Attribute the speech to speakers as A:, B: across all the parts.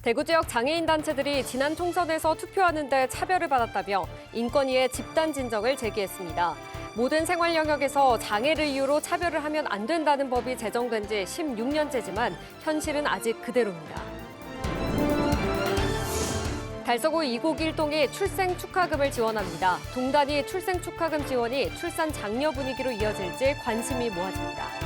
A: 대구 지역 장애인 단체들이 지난 총선에서 투표하는 데 차별을 받았다며 인권위에 집단 진정을 제기했습니다. 모든 생활 영역에서 장애를 이유로 차별을 하면 안 된다는 법이 제정된 지 16년째지만 현실은 아직 그대로입니다. 달서구 2곡 1동이 출생 축하금을 지원합니다. 동단위 출생 축하금 지원이 출산 장려 분위기로 이어질지 관심이 모아집니다.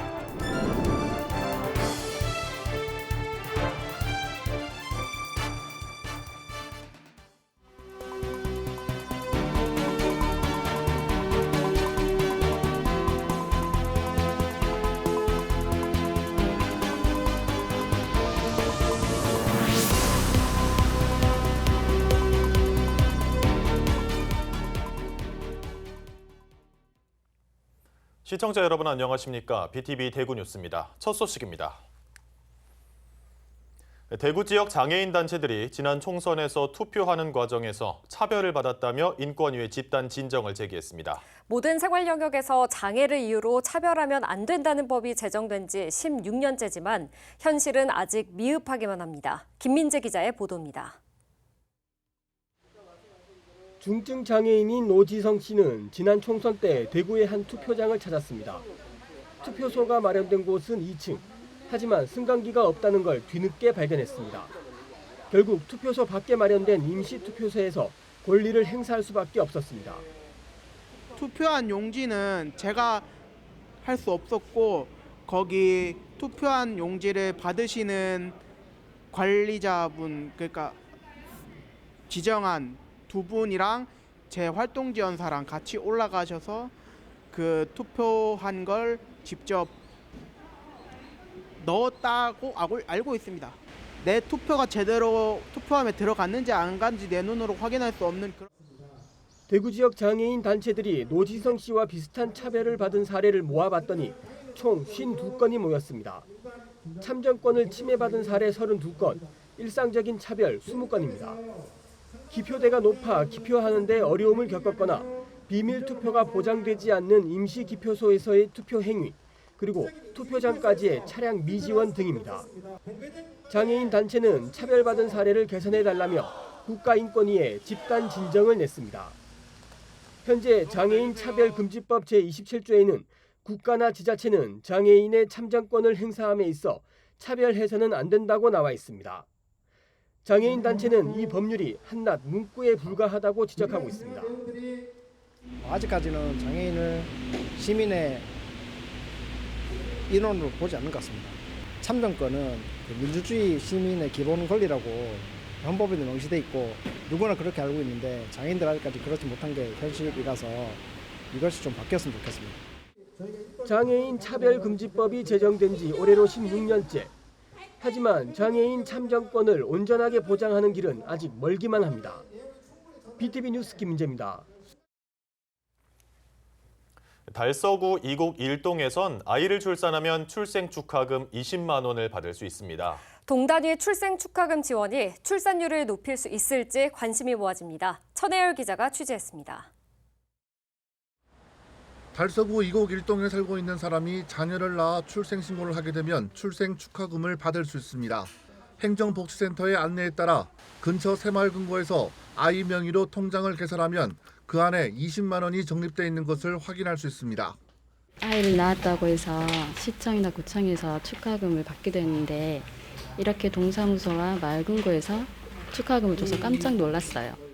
B: 시청자 여러분 안녕하십니까? BTV 대구 뉴스입니다. 첫 소식입니다. 대구 지역 장애인 단체들이 지난 총선에서 투표하는 과정에서 차별을 받았다며 인권위에 집단 진정을 제기했습니다.
A: 모든 생활 영역에서 장애를 이유로 차별하면 안 된다는 법이 제정된 지 16년째지만 현실은 아직 미흡하기만 합니다. 김민재 기자의 보도입니다.
C: 중증 장애인인 노지성 씨는 지난 총선 때 대구의 한 투표장을 찾았습니다. 투표소가 마련된 곳은 2층. 하지만 승강기가 없다는 걸 뒤늦게 발견했습니다. 결국 투표소 밖에 마련된 임시 투표소에서 권리를 행사할 수밖에 없었습니다.
D: 투표한 용지는 제가 할 수 없었고 거기 투표한 용지를 받으시는 관리자분, 그러니까 지정한 두 분이랑 제 활동 지원사랑 같이 올라가셔서 그 투표한 걸 직접 넣었다고 알고 있습니다. 내 투표가 제대로 투표함에 들어갔는지 안 갔는지 내 눈으로 확인할 수 없는 그런.
C: 대구 지역 장애인 단체들이 노지성 씨와 비슷한 차별을 받은 사례를 모아봤더니 총 52건이 모였습니다. 참정권을 침해받은 사례 32건, 일상적인 차별 20건입니다. 기표대가 높아 기표하는데 어려움을 겪었거나 비밀 투표가 보장되지 않는 임시 기표소에서의 투표 행위, 그리고 투표장까지의 차량 미지원 등입니다. 장애인 단체는 차별받은 사례를 개선해달라며 국가인권위에 집단 진정을 냈습니다. 현재 장애인 차별금지법 제27조에는 국가나 지자체는 장애인의 참정권을 행사함에 있어 차별해서는 안 된다고 나와 있습니다. 장애인 단체는 이 법률이 한낱 문구에 불과하다고 지적하고 있습니다.
E: 아직까지는 장애인을 시민의 인원으로 보지 않는 것 같습니다. 참정권은 민주주의 시민의 기본 권리라고 헌법에 명시돼 있고 누구나 그렇게 알고 있는데 장애인들 아직까지 그렇지 못한 게 현실이라서 이것이 좀 바뀌었으면 좋겠습니다.
C: 장애인 차별금지법이 제정된 지 올해로 16년째. 하지만 장애인 참정권을 온전하게 보장하는 길은 아직 멀기만 합니다. BTV 뉴스 김민재입니다.
B: 달서구 2곡 1동에선 아이를 출산하면 출생 축하금 20만 원을 받을 수 있습니다.
A: 동단위 출생 축하금 지원이 출산율을 높일 수 있을지 관심이 모아집니다. 천혜열 기자가 취재했습니다.
F: 달서구 2곡 1동에 살고 있는 사람이 자녀를 낳아 출생신고를 하게 되면 출생 축하금을 받을 수 있습니다. 행정복지센터의 안내에 따라 근처 새마을금고에서 아이 명의로 통장을 개설하면 그 안에 20만 원이 적립돼 있는 것을 확인할 수 있습니다.
G: 아이를 낳았다고 해서 시청이나 구청에서 축하금을 받게 되는데 이렇게 동사무소와 마을금고에서 축하금을 줘서 깜짝 놀랐어요.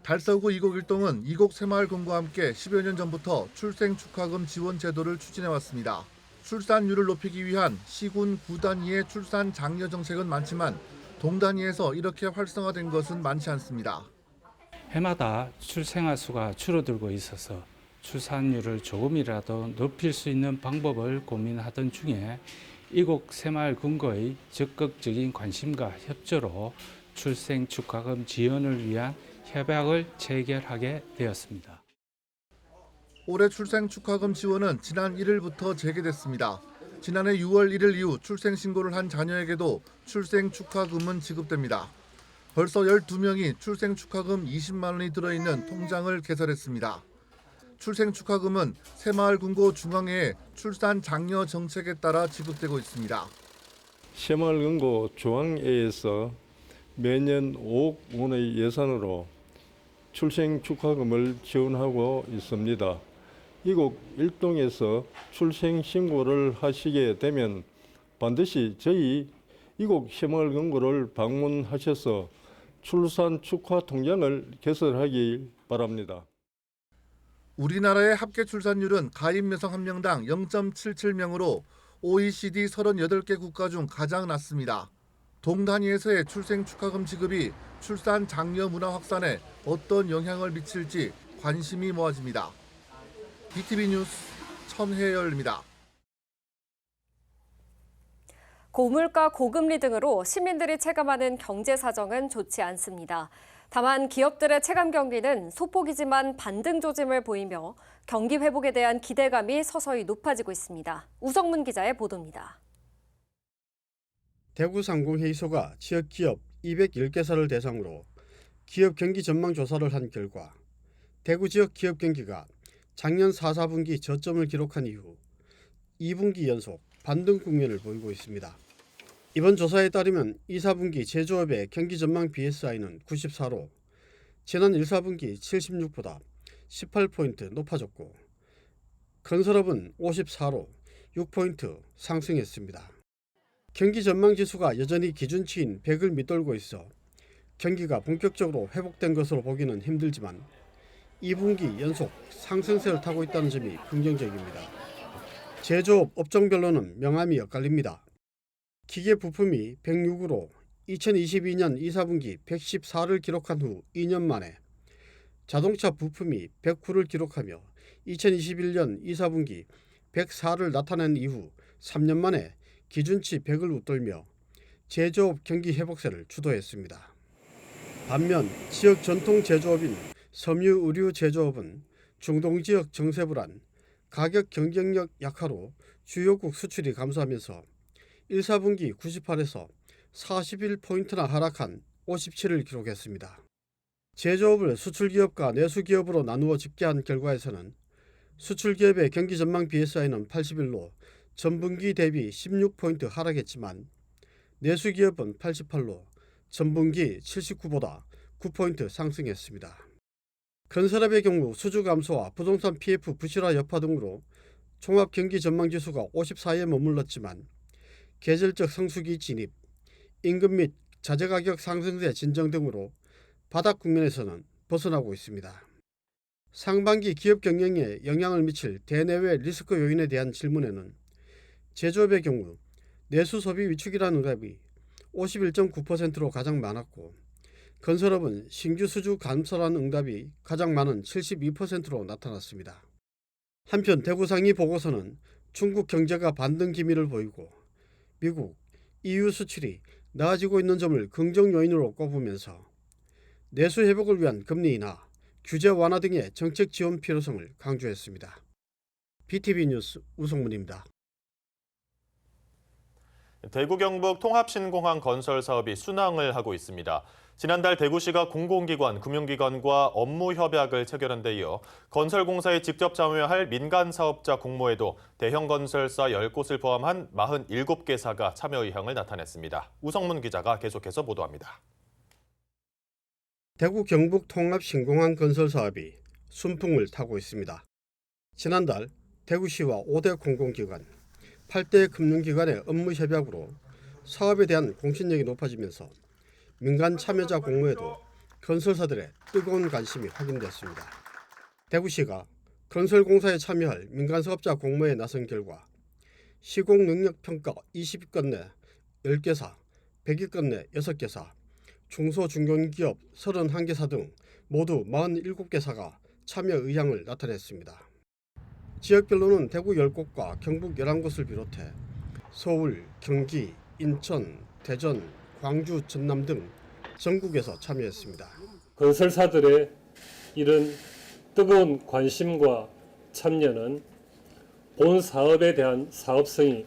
F: 달서구 2곡 1동은 2곡 새마을금고와 함께 10여 년 전부터 출생 축하금 지원 제도를 추진해왔습니다. 출산율을 높이기 위한 시군 9단위의 출산 장려 정책은 많지만 동단위에서 이렇게 활성화된 것은 많지 않습니다.
H: 해마다 출생아 수가 줄어들고 있어서 출산율을 조금이라도 높일 수 있는 방법을 고민하던 중에 이곡 새마을금고의 적극적인 관심과 협조로 출생 축하금 지원을 위한 협약을 체결하게 되었습니다.
F: 올해 출생 축하금 지원은 지난 1일부터 재개됐습니다. 지난해 6월 1일 이후 출생 신고를 한 자녀에게도 출생 축하금은 지급됩니다. 벌써 12명이 출생 축하금 20만 원이 들어있는 통장을 개설했습니다. 출생 축하금은 새마을금고 중앙회의 출산 장려 정책에 따라 지급되고 있습니다.
I: 새마을금고 중앙회에서 매년 5억 원의 예산으로 출생 축하금을 지원하고 있습니다. 이곳 일동에서 출생 신고를 하시게 되면 반드시 저희 이곳 새마을금고를 방문하셔서 출산 축하 통장을 개설하기 바랍니다.
F: 우리나라의 합계 출산율은 가입 여성 1명당 0.77명으로 OECD 38개 국가 중 가장 낮습니다. 동단위에서의 출생 축하금 지급이 출산 장려 문화 확산에 어떤 영향을 미칠지 관심이 모아집니다. BTV 뉴스 천혜열입니다.
A: 고물가, 고금리 등으로 시민들이 체감하는 경제 사정은 좋지 않습니다. 다만 기업들의 체감 경기는 소폭이지만 반등 조짐을 보이며 경기 회복에 대한 기대감이 서서히 높아지고 있습니다. 우성문 기자의 보도입니다.
J: 대구상공회의소가 지역 기업 201개사를 대상으로 기업 경기 전망 조사를 한 결과 대구 지역 기업 경기가 작년 4, 4분기 저점을 기록한 이후 2분기 연속 반등 국면을 보이고 있습니다. 이번 조사에 따르면 2, 4분기 제조업의 경기 전망 BSI는 94로 지난 1, 4분기 76보다 18포인트 높아졌고 건설업은 54로 6포인트 상승했습니다. 경기 전망 지수가 여전히 기준치인 100을 밑돌고 있어 경기가 본격적으로 회복된 것으로 보기는 힘들지만 2분기 연속 상승세를 타고 있다는 점이 긍정적입니다. 제조업 업종별로는 명암이 엇갈립니다. 기계 부품이 106으로 2022년 2, 4분기 114를 기록한 후 2년 만에 자동차 부품이 109를 기록하며 2021년 2, 4분기 104를 나타낸 이후 3년 만에 기준치 100을 웃돌며 제조업 경기 회복세를 주도했습니다. 반면 지역 전통 제조업인 섬유 의류 제조업은 중동 지역 정세 불안, 가격 경쟁력 약화로 주요국 수출이 감소하면서 1, 4분기 98에서 41포인트나 하락한 57을 기록했습니다. 제조업을 수출기업과 내수기업으로 나누어 집계한 결과에서는 수출기업의 경기 전망 BSI는 81로 전분기 대비 16포인트 하락했지만 내수기업은 88로 전분기 79보다 9포인트 상승했습니다. 건설업의 경우 수주 감소와 부동산 PF 부실화 여파 등으로 종합 경기 전망 지수가 54에 머물렀지만 계절적 성수기 진입, 임금 및 자재 가격 상승세 진정 등으로 바닥 국면에서는 벗어나고 있습니다. 상반기 기업 경영에 영향을 미칠 대내외 리스크 요인에 대한 질문에는 제조업의 경우 내수 소비 위축이라는 응답이 51.9%로 가장 많았고 건설업은 신규 수주 감소라는 응답이 가장 많은 72%로 나타났습니다. 한편 대구상의 보고서는 중국 경제가 반등 기미를 보이고 미국, EU 수출이 나아지고 있는 점을 긍정 요인으로 꼽으면서 내수 회복을 위한 금리 인하, 규제 완화 등의 정책 지원 필요성을 강조했습니다. BTV 뉴스 우성문입니다.
B: 대구 경북 통합신공항 건설 사업이 순항을 하고 있습니다. 지난달 대구시가 공공기관, 금융기관과 업무 협약을 체결한 데 이어 건설공사에 직접 참여할 민간사업자 공모에도 대형 건설사 10곳을 포함한 47개사가 참여 의향을 나타냈습니다. 우성문 기자가 계속해서 보도합니다.
J: 대구 경북 통합신공항 건설 사업이 순풍을 타고 있습니다. 지난달 대구시와 5대 공공기관, 8대 금융기관의 업무 협약으로 사업에 대한 공신력이 높아지면서 민간 참여자 공모에도 건설사들의 뜨거운 관심이 확인됐습니다. 대구시가 건설공사에 참여할 민간사업자 공모에 나선 결과 시공능력평가 20위권 내 10개사, 100위권 내 6개사, 중소중견기업 31개사 등 모두 47개사가 참여 의향을 나타냈습니다. 지역별로는 대구 10곳과 경북 11곳을 비롯해 서울, 경기, 인천, 대전, 광주, 전남 등 전국에서 참여했습니다.
K: 건설사들의 이런 뜨거운 관심과 참여는 본 사업에 대한 사업성이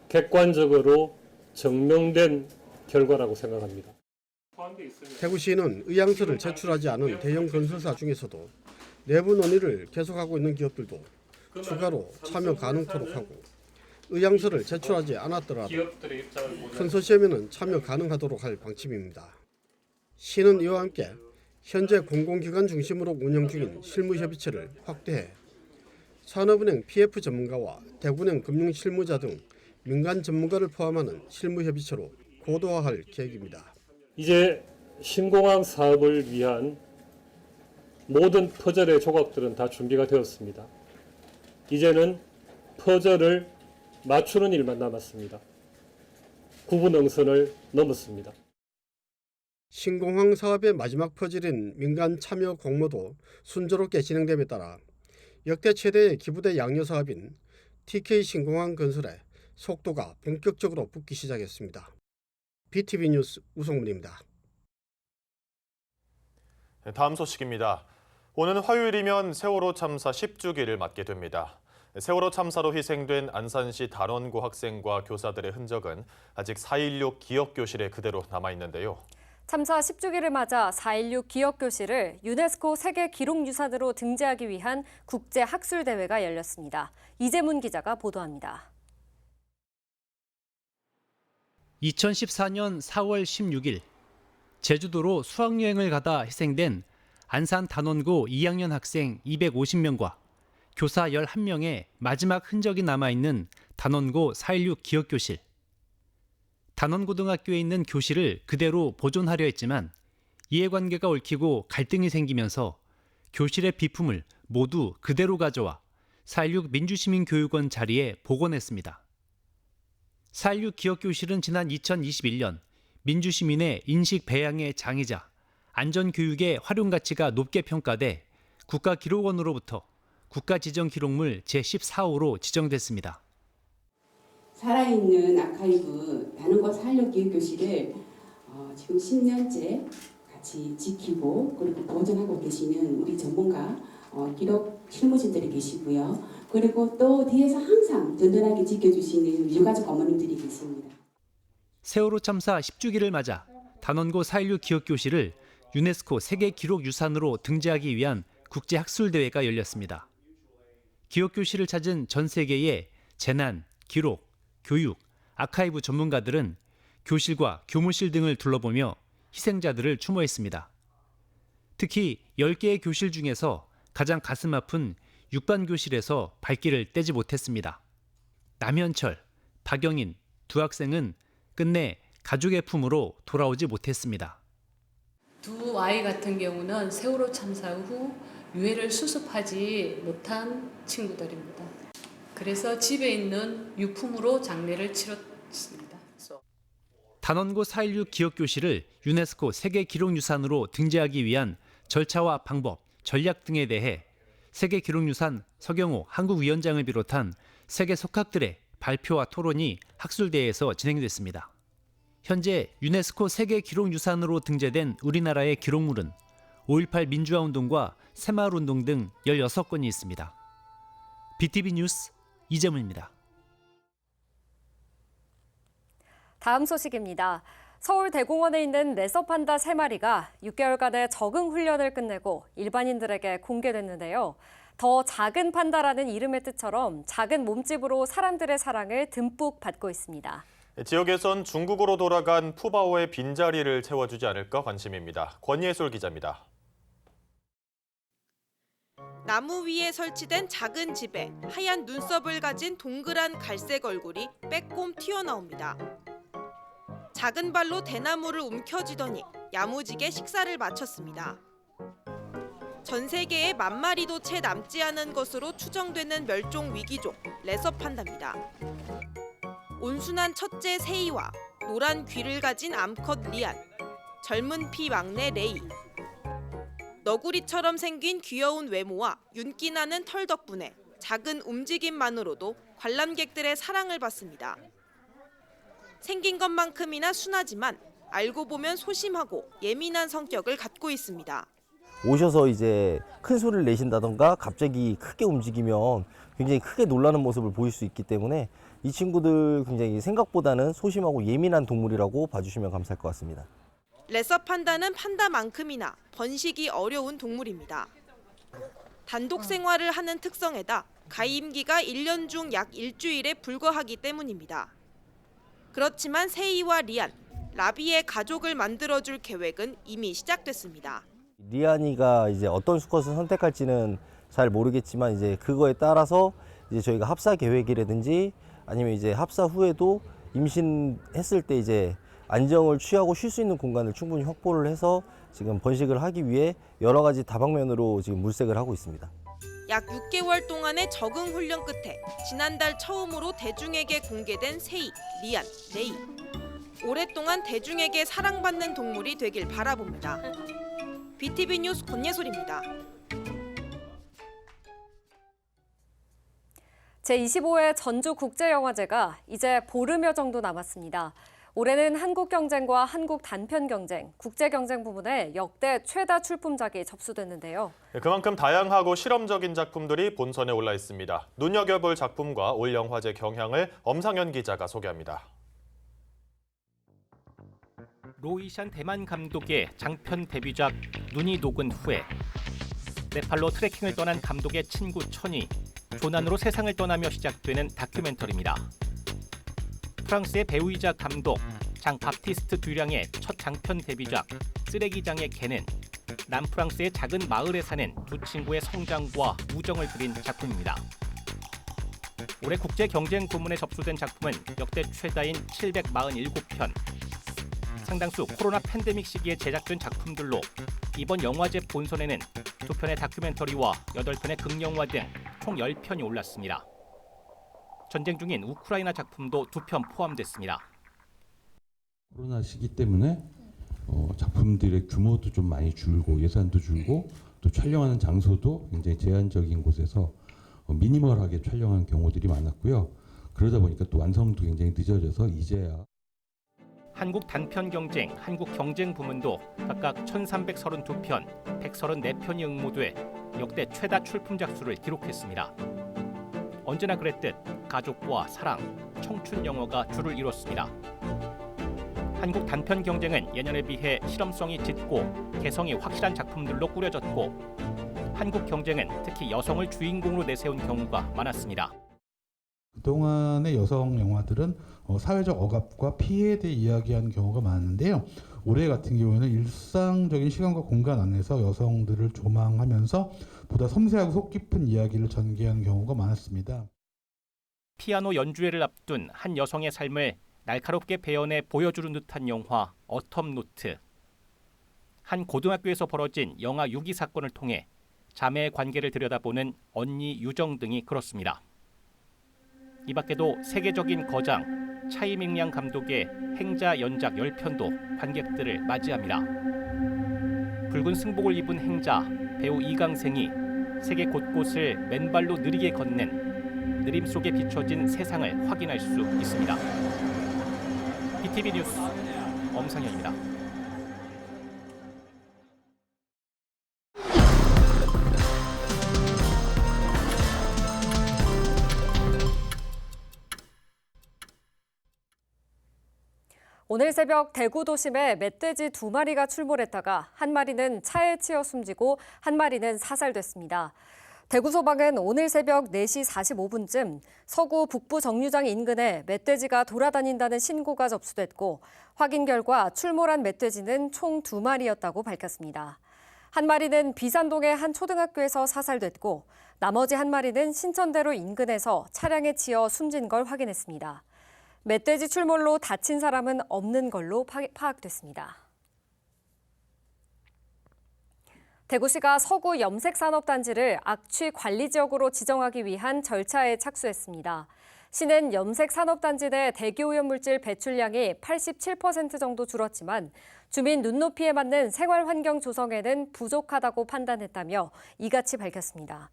K: 객관적으로 증명된 결과라고 생각합니다.
J: 대구시는 의향서를 제출하지 않은 대형 건설사 중에서도 내부 논의를 계속하고 있는 기업들도 추가로 참여 가능토록 하고 의향서를 제출하지 않았더라도
K: 기업들의 입장을 보면
J: 컨소시엄에는 참여 가능하도록 할 방침입니다. 시는 이와 함께 현재 공공기관 중심으로 운영 중인 실무협의체를 확대해 산업은행 PF 전문가와 대구은행 금융실무자 등 민간 전문가를 포함하는 실무협의체로 고도화할 계획입니다.
K: 이제 신공항 사업을 위한 모든 퍼즐의 조각들은 다 준비가 되었습니다. 이제는 퍼즐을 맞추는 일만 남았습니다. 구분응선을 넘었습니다.
J: 신공항 사업의 마지막 퍼즐인 민간 참여 공모도 순조롭게 진행됨에 따라 역대 최대의 기부대 양녀 사업인 TK 신공항 건설에 속도가 본격적으로 붙기 시작했습니다. BTV 뉴스 우성문입니다.
B: 다음 소식입니다. 오는 화요일이면 세월호 참사 10주기를 맞게 됩니다. 세월호 참사로 희생된 안산시 단원고 학생과 교사들의 흔적은 아직 4.16 기억교실에 그대로 남아있는데요.
A: 참사 10주기를 맞아 4.16 기억교실을 유네스코 세계기록유산으로 등재하기 위한 국제학술대회가 열렸습니다. 이재문 기자가 보도합니다.
L: 2014년 4월 16일 제주도로 수학여행을 가다 희생된 안산 단원고 2학년 학생 250명과 교사 11명의 마지막 흔적이 남아있는 단원고 4.16 기억교실. 단원고등학교에 있는 교실을 그대로 보존하려 했지만 이해관계가 얽히고 갈등이 생기면서 교실의 비품을 모두 그대로 가져와 4.16 민주시민교육원 자리에 복원했습니다. 4.16 기억교실은 지난 2021년 민주시민의 인식 배양의 장이자 안전교육의 활용가치가 높게 평가돼 국가기록원으로부터 국가지정기록물 제14호로 지정됐습니다.
M: 살아있는 아카이브 단원고 4.16 기억교실을 지금 10년째 같이 지키고 그리고 보존하고 계시는 우리 전문가 기록 실무진들이 계시고요. 그리고 또 뒤에서 항상 든든하게 지켜주시는 유가족 어머님들이 계십니다.
L: 세월호 참사 10주기를 맞아 단원고 4.16 기억교실을 유네스코 세계기록유산으로 등재하기 위한 국제학술대회가 열렸습니다. 기억교실을 찾은 전 세계의 재난, 기록, 교육, 아카이브 전문가들은 교실과 교무실 등을 둘러보며 희생자들을 추모했습니다. 특히 10개의 교실 중에서 가장 가슴 아픈 6반 교실에서 발길을 떼지 못했습니다. 남현철, 박영인 두 학생은 끝내 가족의 품으로 돌아오지 못했습니다.
N: 두 아이 같은 경우는 세월호 참사 후 유해를 수습하지 못한 친구들입니다. 그래서 집에 있는 유품으로 장례를 치렀습니다.
L: 단원고 4.16 기억교실을 유네스코 세계기록유산으로 등재하기 위한 절차와 방법, 전략 등에 대해 세계기록유산 서경호 한국위원장을 비롯한 세계 속학들의 발표와 토론이 학술대회에서 진행됐습니다. 현재 유네스코 세계기록유산으로 등재된 우리나라의 기록물은 5.18 민주화운동과 새마을운동 등 16건이 있습니다. BTV 뉴스 이재문입니다.
A: 다음 소식입니다. 서울 대공원에 있는 레서판다 3마리가 6개월간의 적응 훈련을 끝내고 일반인들에게 공개됐는데요. 더 작은 판다라는 이름의 뜻처럼 작은 몸집으로 사람들의 사랑을 듬뿍 받고 있습니다.
B: 지역에선 중국으로 돌아간 푸바오의 빈자리를 채워주지 않을까 관심입니다. 권예솔 기자입니다.
O: 나무 위에 설치된 작은 집에 하얀 눈썹을 가진 동그란 갈색 얼굴이 빼꼼 튀어나옵니다. 작은 발로 대나무를 움켜쥐더니 야무지게 식사를 마쳤습니다. 전 세계에 10,000마리도 채 남지 않은 것으로 추정되는 멸종 위기종 레서판다입니다. 온순한 첫째 세이와 노란 귀를 가진 암컷 리안, 젊은 피 막내 레이. 너구리처럼 생긴 귀여운 외모와 윤기 나는 털 덕분에 작은 움직임만으로도 관람객들의 사랑을 받습니다. 생긴 것만큼이나 순하지만 알고 보면 소심하고 예민한 성격을 갖고 있습니다.
P: 오셔서 이제 큰 소리를 내신다던가 갑자기 크게 움직이면 굉장히 크게 놀라는 모습을 보일 수 있기 때문에 이 친구들 굉장히 생각보다는 소심하고 예민한 동물이라고 봐주시면 감사할 것 같습니다.
O: 레서판다는 판다만큼이나 번식이 어려운 동물입니다. 단독 생활을 하는 특성에다 가임기가 1년 중 약 일주일에 불과하기 때문입니다. 그렇지만 세이와 리안, 라비의 가족을 만들어줄 계획은 이미 시작됐습니다.
P: 리안이가 이제 어떤 수컷을 선택할지는 잘 모르겠지만 이제 그거에 따라서 이제 저희가 합사 계획이라든지 아니면 이제 합사 후에도 임신했을 때 이제 안정을 취하고 쉴 수 있는 공간을 충분히 확보를 해서 지금 번식을 하기 위해 여러 가지 다방면으로 지금 물색을 하고 있습니다.
O: 약 6개월 동안의 적응 훈련 끝에 지난달 처음으로 대중에게 공개된 세이, 리안, 레이. 오랫동안 대중에게 사랑받는 동물이 되길 바라봅니다. BTV 뉴스 권예솔입니다.
A: 제25회 전주국제영화제가 이제 보름여 정도 남았습니다. 올해는 한국경쟁과 한국단편경쟁, 국제경쟁 부문에 역대 최다 출품작이 접수됐는데요.
B: 그만큼 다양하고 실험적인 작품들이 본선에 올라 있습니다. 눈여겨볼 작품과 올 영화제 경향을 엄상현 기자가 소개합니다.
Q: 로이샨 대만 감독의 장편 데뷔작 눈이 녹은 후에 네팔로 트레킹을 떠난 감독의 친구 천이 조난으로 세상을 떠나며 시작되는 다큐멘터리입니다. 프랑스의 배우이자 감독 장 바티스트 듀량의 첫 장편 데뷔작 쓰레기장의 개는 남프랑스의 작은 마을에 사는 두 친구의 성장과 우정을 그린 작품입니다. 올해 국제 경쟁 부문에 접수된 작품은 역대 최다인 747편. 상당수 코로나 팬데믹 시기에 제작된 작품들로 이번 영화제 본선에는 2편의 다큐멘터리와 8편의 극영화 등 총 10편이 올랐습니다. 전쟁 중인 우크라이나 작품도 2편 포함됐습니다.
R: 코로나 시기 때문에 작품들의 규모도 좀 많이 줄고 예산도 줄고 또 촬영하는 장소도 굉장히 제한적인 곳에서 미니멀하게 촬영한 경우들이 많았고요. 그러다 보니까 또 완성도 굉장히 늦어져서 이제야
Q: 한국 단편 경쟁, 한국 경쟁 부문도 각각 1332편, 134편이 응모돼 역대 최다 출품작 수를 기록했습니다. 언제나 그랬듯 가족과 사랑, 청춘 영화가 주를 이뤘습니다. 한국 단편 경쟁은 예년에 비해 실험성이 짙고 개성이 확실한 작품들로 꾸려졌고 한국 경쟁은 특히 여성을 주인공으로 내세운 경우가 많았습니다.
S: 그동안의 여성 영화들은 사회적 억압과 피해에 대해 이야기하는 경우가 많은데요. 올해 같은 경우에는 일상적인 시간과 공간 안에서 여성들을 조망하면서 보다 섬세하고 속 깊은 이야기를 전개하는 경우가 많았습니다.
Q: 피아노 연주회를 앞둔 한 여성의 삶을 날카롭게 베어내 보여주는 듯한 영화 어텀 노트. 한 고등학교에서 벌어진 영아 유기 사건을 통해 자매의 관계를 들여다보는 언니 유정 등이 그렇습니다. 이 밖에도 세계적인 거장 차이밍량 감독의 행자 연작 10편도 관객들을 맞이합니다. 붉은 승복을 입은 행자 배우 이강생이 세계 곳곳을 맨발로 느리게 걷는 느림 속에 비춰진 세상을 확인할 수 있습니다. BTV 뉴스 엄상현입니다.
A: 오늘 새벽 대구 도심에 멧돼지 2마리가 출몰했다가 한 마리는 차에 치여 숨지고 한 마리는 사살됐습니다. 대구 소방은 오늘 새벽 4시 45분쯤 서구 북부 정류장 인근에 멧돼지가 돌아다닌다는 신고가 접수됐고 확인 결과 출몰한 멧돼지는 총 2마리였다고 밝혔습니다. 한 마리는 비산동의 한 초등학교에서 사살됐고 나머지 한 마리는 신천대로 인근에서 차량에 치여 숨진 걸 확인했습니다. 멧돼지 출몰로 다친 사람은 없는 걸로 파악됐습니다. 대구시가 서구 염색산업단지를 악취 관리 지역으로 지정하기 위한 절차에 착수했습니다. 시는 염색산업단지 내 대기오염물질 배출량이 87% 정도 줄었지만 주민 눈높이에 맞는 생활환경 조성에는 부족하다고 판단했다며 이같이 밝혔습니다.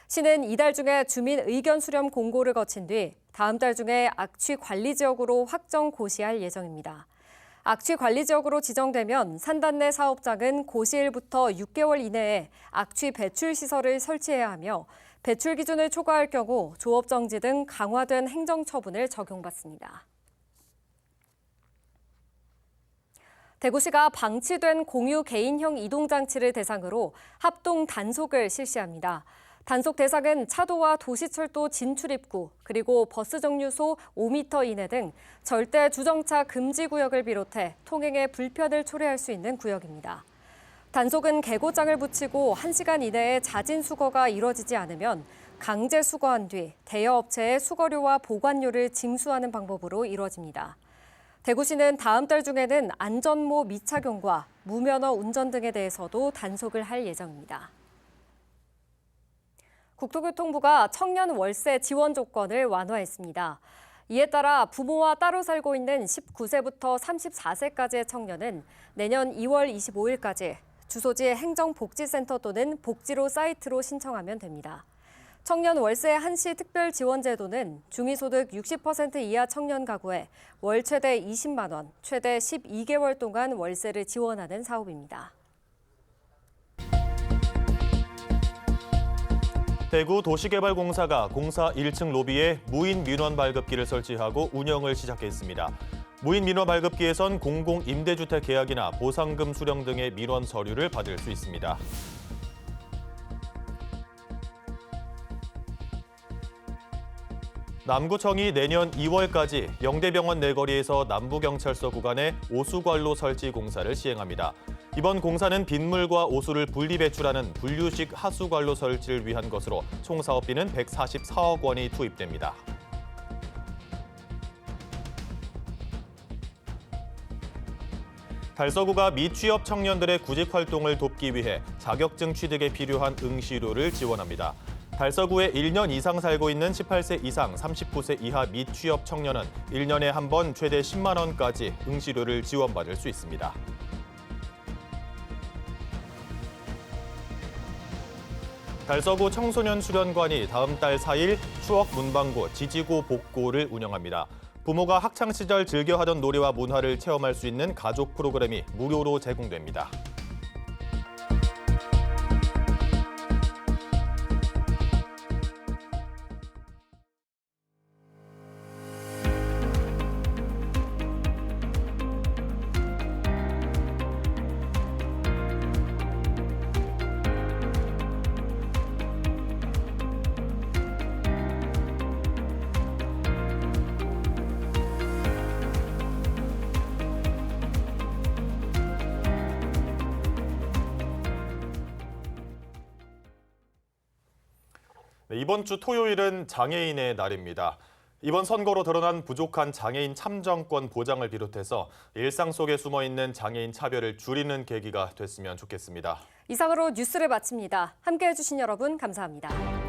A: 시는 이달 중에 주민 의견 수렴 공고를 거친 뒤 다음 달 중에 악취 관리 지역으로 확정 고시할 예정입니다. 악취 관리 지역으로 지정되면 산단 내 사업장은 고시일부터 6개월 이내에 악취 배출 시설을 설치해야 하며 배출 기준을 초과할 경우 조업 정지 등 강화된 행정 처분을 적용받습니다. 대구시가 방치된 공유 개인형 이동장치를 대상으로 합동 단속을 실시합니다. 단속 대상은 차도와 도시철도 진출입구, 그리고 버스 정류소 5m 이내 등 절대 주정차 금지 구역을 비롯해 통행에 불편을 초래할 수 있는 구역입니다. 단속은 개고장을 붙이고 1시간 이내에 자진 수거가 이뤄지지 않으면 강제 수거한 뒤 대여업체에 수거료와 보관료를 징수하는 방법으로 이루어집니다. 대구시는 다음 달 중에는 안전모 미착용과 무면허 운전 등에 대해서도 단속을 할 예정입니다. 국토교통부가 청년 월세 지원 조건을 완화했습니다. 이에 따라 부모와 따로 살고 있는 19세부터 34세까지의 청년은 내년 2월 25일까지 주소지 행정복지센터 또는 복지로 사이트로 신청하면 됩니다. 청년 월세 한시 특별 지원 제도는 중위소득 60% 이하 청년 가구에 월 최대 20만 원, 최대 12개월 동안 월세를 지원하는 사업입니다.
B: 대구 도시개발공사가 공사 1층 로비에 무인 민원 발급기를 설치하고 운영을 시작했습니다. 무인 민원 발급기에선 공공임대주택 계약이나 보상금 수령 등의 민원 서류를 받을 수 있습니다. 남구청이 내년 2월까지 영대병원 내거리에서 남부경찰서 구간에 오수관로 설치 공사를 시행합니다. 이번 공사는 빗물과 오수를 분리 배출하는 분류식 하수관로 설치를 위한 것으로 총 사업비는 144억 원이 투입됩니다. 달서구가 미취업 청년들의 구직 활동을 돕기 위해 자격증 취득에 필요한 응시료를 지원합니다. 달서구에 1년 이상 살고 있는 18세 이상 39세 이하 미취업 청년은 1년에 한 번 최대 10만 원까지 응시료를 지원받을 수 있습니다. 달서구 청소년 수련관이 다음 달 4일 추억 문방구 지지고 복고를 운영합니다. 부모가 학창시절 즐겨 하던 놀이와 문화를 체험할 수 있는 가족 프로그램이 무료로 제공됩니다. 이번 주 토요일은 장애인의 날입니다. 이번 선거로 드러난 부족한 장애인 참정권 보장을 비롯해서 일상 속에 숨어있는 장애인 차별을 줄이는 계기가 됐으면 좋겠습니다.
A: 이상으로 뉴스를 마칩니다. 함께해 주신 여러분 감사합니다.